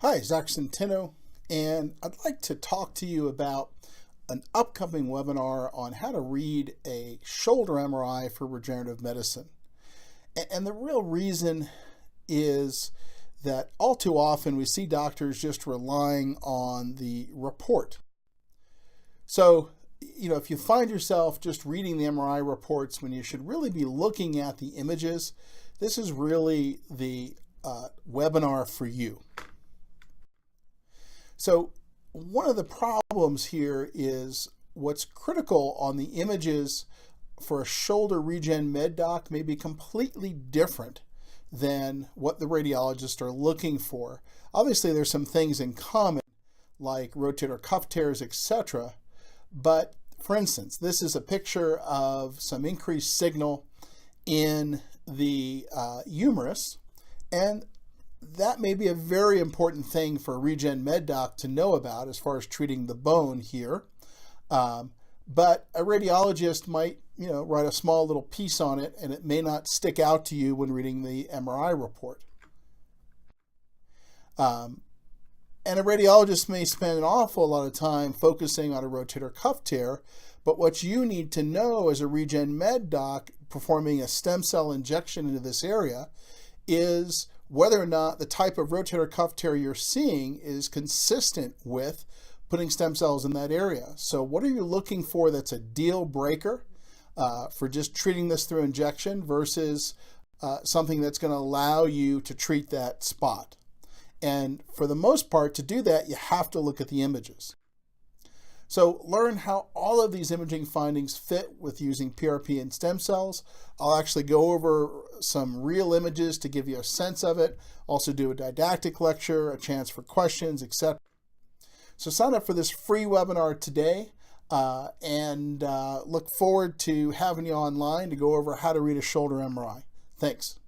Hi, it's Dr. Centeno, and I'd like to talk to you about an upcoming webinar on how to read a shoulder MRI for regenerative medicine. And the real reason is that all too often we see doctors just relying on the report. So, if you find yourself just reading the MRI reports when you should really be looking at the images, this is really the webinar for you. So one of the problems here is what's critical on the images for a shoulder regen med doc may be completely different than what the radiologists are looking for. Obviously, there's some things in common like rotator cuff tears, etc. But for instance, this is a picture of some increased signal in the humerus, and that may be a very important thing for a regen med doc to know about as far as treating the bone here. But a radiologist might, write a small little piece on it, and it may not stick out to you when reading the MRI report. And a radiologist may spend an awful lot of time focusing on a rotator cuff tear, but what you need to know as a regen med doc performing a stem cell injection into this area is whether or not the type of rotator cuff tear you're seeing is consistent with putting stem cells in that area. So what are you looking for that's a deal breaker for just treating this through injection versus something that's going to allow you to treat that spot? And for the most part, to do that, you have to look at the images. So learn how all of these imaging findings fit with using PRP and stem cells. I'll actually go over some real images to give you a sense of it. Also do a didactic lecture, a chance for questions, etc. So sign up for this free webinar today and look forward to having you online to go over how to read a shoulder MRI. Thanks.